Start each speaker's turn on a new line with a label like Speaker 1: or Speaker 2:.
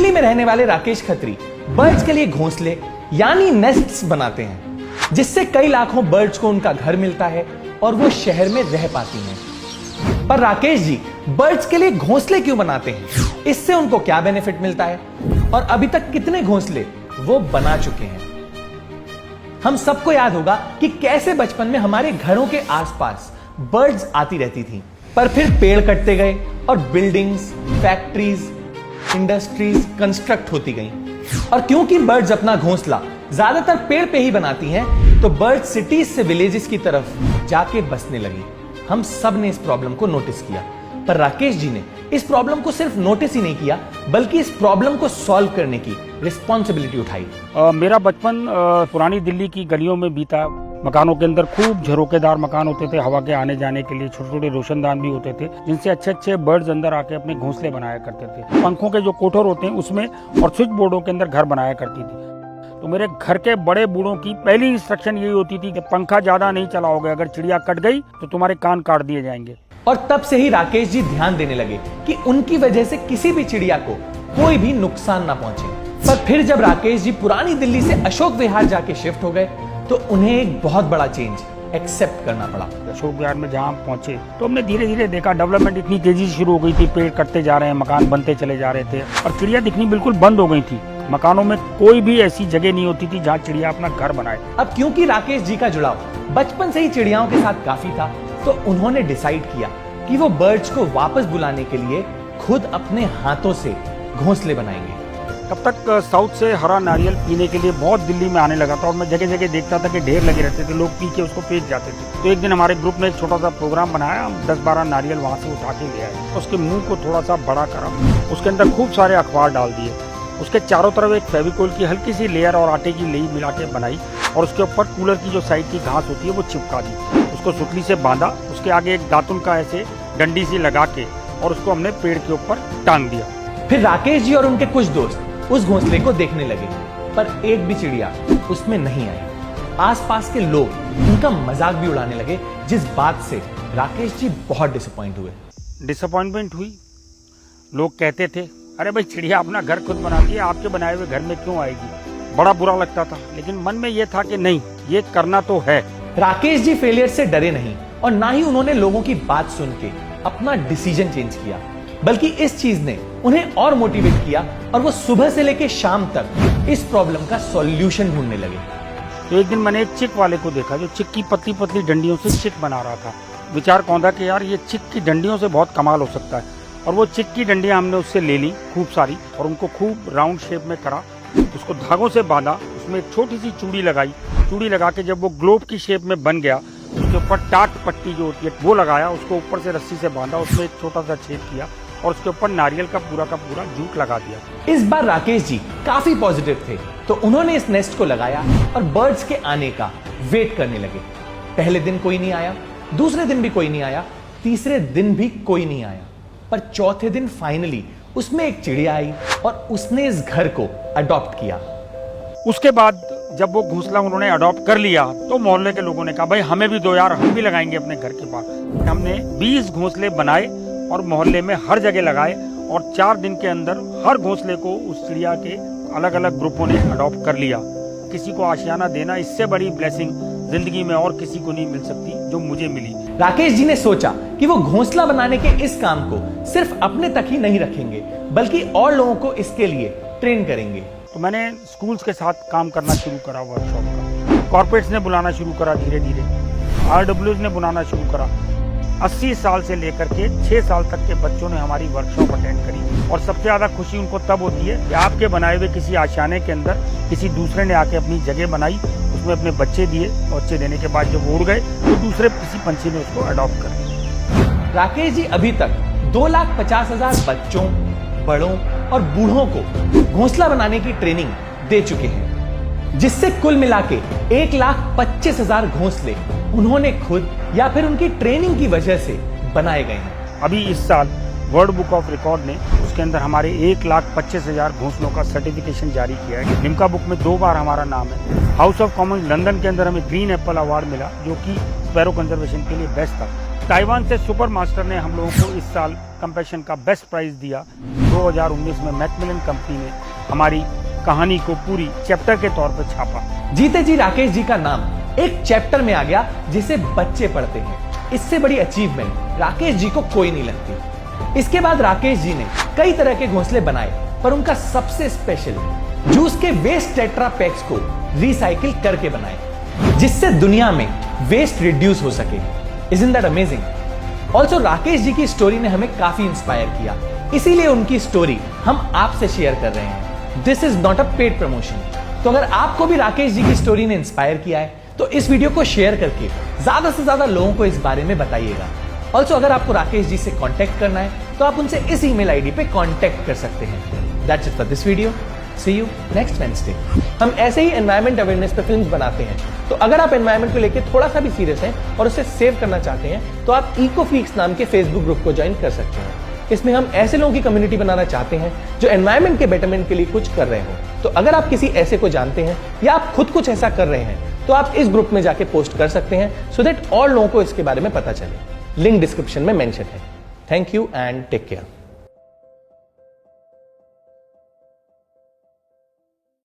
Speaker 1: दिल्ली में रहने वाले राकेश खत्री बर्ड्स के लिए घोंसले यानी नेस्ट्स बनाते हैं, जिससे कई लाखों बर्ड्स को उनका घर मिलता है और वो शहर में रह पाती हैं। पर राकेश जी बर्ड्स के लिए घोंसले क्यों बनाते हैं, इससे उनको क्या बेनिफिट मिलता है और अभी तक कितने घोंसले वो बना चुके हैं। हम सबको याद होगा कि कैसे बचपन में हमारे घरों के आसपास बर्ड्स आती रहती थी, पर फिर पेड़ कटते गए और बिल्डिंग्स, फैक्ट्रीज, इंडस्ट्रीज कंस्ट्रक्ट होती गई। और क्योंकि बर्ड्स अपना घोंसला ज्यादातर पेड़ पे ही बनाती हैं, तो बर्ड्स सिटीज से विलेजेस की तरफ जाके बसने लगी। हम सब ने इस प्रॉब्लम को नोटिस किया, पर राकेश जी ने इस प्रॉब्लम को सिर्फ नोटिस ही नहीं किया, बल्कि इस प्रॉब्लम को सॉल्व करने की रिस्पॉन्सिबिलिटी उठाई।
Speaker 2: मेरा बचपन पुरानी दिल्ली की गलियों में बीता। मकानों के अंदर खूब झरोकेदार मकान होते थे, हवा के आने जाने के लिए छोटे छोटे रोशनदान भी होते थे, जिनसे अच्छे अच्छे बर्ड्स अंदर आके अपने घोंसले बनाया करते थे। पंखों के जो कोठर होते हैं उसमें और स्विच बोर्डों के अंदर घर बनाया करती थी। तो मेरे घर के बड़े बूढ़ों की पहली इंस्ट्रक्शन यही होती थी कि पंखा ज्यादा नहीं चलाओगे, अगर चिड़िया कट गई तो तुम्हारे कान काट दिए जाएंगे।
Speaker 1: और तब से ही राकेश जी ध्यान देने लगे कि उनकी वजह से किसी भी चिड़िया को कोई भी नुकसान ना पहुंचे। पर फिर जब राकेश जी पुरानी दिल्ली से अशोक विहार जाके शिफ्ट हो गए, तो उन्हें एक बहुत बड़ा चेंज एक्सेप्ट करना पड़ा।
Speaker 2: अशोक विहार में जहाँ पहुंचे तो हमने धीरे धीरे देखा डेवलपमेंट इतनी तेजी से शुरू हो गई थी, पेड़ कटते जा रहे हैं, मकान बनते चले जा रहे थे और चिड़िया दिखनी बिल्कुल बंद हो गई थी। मकानों में कोई भी ऐसी जगह नहीं होती थी जहाँ चिड़िया अपना घर बनाए।
Speaker 1: अब क्योंकि राकेश जी का जुड़ाव बचपन से ही चिड़ियाओं के साथ काफी था, तो उन्होंने डिसाइड किया कि वो बर्ड्स को वापस बुलाने के लिए खुद अपने हाथों से घोंसले बनाएंगे।
Speaker 2: तब तक साउथ से हरा नारियल पीने के लिए बहुत दिल्ली में आने लगा था और मैं जगह जगह देखता था कि ढेर लगे रहते थे, लोग पी के उसको फेंक जाते थे। तो एक दिन हमारे ग्रुप ने एक छोटा सा प्रोग्राम बनाया, हम 10-12 नारियल वहाँ से उठा के ले आए, उसके मुंह को थोड़ा सा बड़ा करा, उसके अंदर खूब सारे अखबार डाल दिए, उसके चारों तरफ एक फेविकोल की हल्की सी लेयर और आटे की लेई मिला के बनाई और उसके ऊपर कूलर की जो साइड की घास होती है वो चिपका दी, उसको सुतली से बांधा, उसके आगे एक दातुन का ऐसे डंडी सी लगा के और उसको हमने पेड़ के ऊपर टांग दिया।
Speaker 1: फिर राकेश जी और उनके कुछ दोस्त उस घोंसले को देखने लगे, पर एक भी चिड़िया उसमें नहीं आई। आसपास के लोग उनका मजाक भी उड़ाने लगे, जिस बात से राकेश जी बहुत
Speaker 2: डिसअपॉइंटमेंट हुई। लोग कहते थे अरे भाई चिड़िया अपना घर खुद बनाती है, आपके बनाए हुए घर में क्यों आएगी। बड़ा बुरा लगता था, लेकिन मन में यह था कि नहीं, ये करना तो है।
Speaker 1: राकेश जी फेलियर से डरे नहीं और ना ही उन्होंने लोगों की बात सुन के अपना डिसीजन चेंज किया, बल्कि इस चीज ने उन्हें और मोटिवेट किया और वो सुबह से लेकर शाम तक इस प्रॉब्लम का सॉल्यूशन ढूंढने लगे।
Speaker 2: तो एक दिन मैंने एक चिक वाले को देखा जो चिक की पतली पतली डंडियों से चिक बना रहा था। विचार कौंधा कि यार ये चिक की डंडियों से बहुत कमाल हो सकता है, और वो चिक की डंडियां हमने उससे ले ली खूब सारी और उनको खूब राउंड शेप में करा, उसको धागों से बांधा, उसमें एक छोटी सी चूड़ी लगाई, चूड़ी लगा के जब वो ग्लोब की शेप में बन गया, उसके ऊपर टाट पट्टी जो होती है वो लगाया, उसको ऊपर से रस्सी से बांधा, उसमें एक छोटा सा छेद किया और उसके ऊपर नारियल का पूरा जूट लगा दिया।
Speaker 1: इस बार राकेश जी काफी पॉजिटिव थे, तो उन्होंने इस नेस्ट को लगाया और बर्ड्स के आने का वेट करने लगे। पहले दिन कोई नहीं आया, दूसरे दिन भी कोई नहीं आया, तीसरे दिन भी कोई नहीं आया, पर चौथे दिन फाइनली उसमें एक चिड़िया आई और उसने इस घर को अडॉप्ट किया।
Speaker 2: उसके बाद जब वो घोंसला उन्होंने अडॉप्ट कर लिया तो मोहल्ले के लोगों ने कहा भाई हमें भी दो यार, हम भी लगाएंगे अपने घर के पास। हमने 20 घोंसले बनाए और मोहल्ले में हर जगह लगाए और 4 दिन के अंदर हर घोंसले को उस चिड़िया के अलग अलग ग्रुपों ने अडॉप्ट कर लिया। किसी को आशियाना देना, इससे बड़ी ब्लेसिंग जिंदगी में और किसी को नहीं मिल सकती जो मुझे मिली।
Speaker 1: राकेश जी ने सोचा कि वो घोंसला बनाने के इस काम को सिर्फ अपने तक ही नहीं रखेंगे, बल्कि और लोगों को इसके लिए ट्रेन करेंगे।
Speaker 2: तो मैंने स्कूल्स के साथ काम करना शुरू करा, वर्कशॉप का, कॉर्पोरेट्स ने बुलाना शुरू करा, धीरे धीरे RWs ने बुलाना शुरू करा। 80 साल से लेकर के 6 साल तक के बच्चों ने हमारी वर्कशॉप अटेंड करी और सबसे ज़्यादा खुशी उनको तब होती है कि आपके बनाए हुए किसी आशियाने के अंदर किसी दूसरे ने आके अपनी जगह बनाई, उसमें अपने बच्चे दिए, बच्चे देने के बाद जब उड़ गए तो दूसरे किसी पंछी ने उसको अडॉप्ट कर लिया।
Speaker 1: राकेश जी अभी तक 2,50,000 बच्चों, बड़ों और बूढ़ों को घोंसला बनाने की ट्रेनिंग दे चुके हैं, जिससे कुल मिला के 1,25,000 घोंसले उन्होंने खुद या फिर उनकी ट्रेनिंग की वजह से बनाए गए हैं।
Speaker 2: अभी इस साल वर्ल्ड बुक ऑफ रिकॉर्ड ने उसके अंदर हमारे 1,25,000 घोंसलों का सर्टिफिकेशन जारी किया है। लिम्का बुक में 2 बार हमारा नाम है। हाउस ऑफ कॉमन्स लंदन के अंदर हमें ग्रीन एप्पल अवार्ड मिला, जो कि स्पैरो कंजर्वेशन के लिए बेस्ट था। ताइवान से सुपर मास्टर ने हम लोगों को इस साल कंपैशन का बेस्ट प्राइज दिया। 2019 में मैकमिलन कंपनी ने हमारी कहानी को पूरी चैप्टर के तौर पर छापा।
Speaker 1: जीते जी राकेश जी का नाम एक चैप्टर में आ गया जिसे बच्चे पढ़ते हैं। इससे बड़ी अचीवमेंट राकेश जी को कोई नहीं लगती। इसके बाद राकेश जी ने कई तरह के घोंसले बनाए, पर उनका सबसे स्पेशल जूस के वेस्ट टेट्रा पैक्स को रिसाइकिल करके बनाए, जिससे दुनिया में वेस्ट रिड्यूस हो सके। Isn't that amazing? Also Rakesh ji की स्टोरी ने हमें काफी इंस्पायर किया, इसीलिए उनकी स्टोरी हम आपसे शेयर कर रहे हैं। This is not a paid promotion. तो अगर आपको भी राकेश जी की स्टोरी ने इंस्पायर किया है तो इस वीडियो को शेयर करके ज्यादा से ज्यादा लोगों को इस बारे में बताइएगा। ऑल्सो अगर आपको राकेश जी से कांटेक्ट करना है तो आप उनसे इस ईमेल आईडी पे कांटेक्ट कर सकते हैं। That's it for this video. See you next Wednesday. हम ऐसे ही एनवायरमेंट अवेयरनेस पे फिल्म्स बनाते हैं, तो अगर आप एनवायरमेंट को लेके थोड़ा सा भी सीरियस हैं और उसे सेव करना चाहते हैं तो आप इकोफ्रीक्स नाम के फेसबुक ग्रुप को ज्वाइन कर सकते हैं। इसमें हम ऐसे लोगों की कम्युनिटी बनाना चाहते हैं जो एनवायरमेंट के बेटरमेंट के लिए कुछ कर रहे हो। तो अगर आप किसी ऐसे को जानते हैं या आप खुद कुछ ऐसा कर रहे हैं तो आप इस ग्रुप में जाके पोस्ट कर सकते हैं, सो दैट और लोगों को इसके बारे में पता चले। लिंक डिस्क्रिप्शन में मेंशन है। Thank you and take care.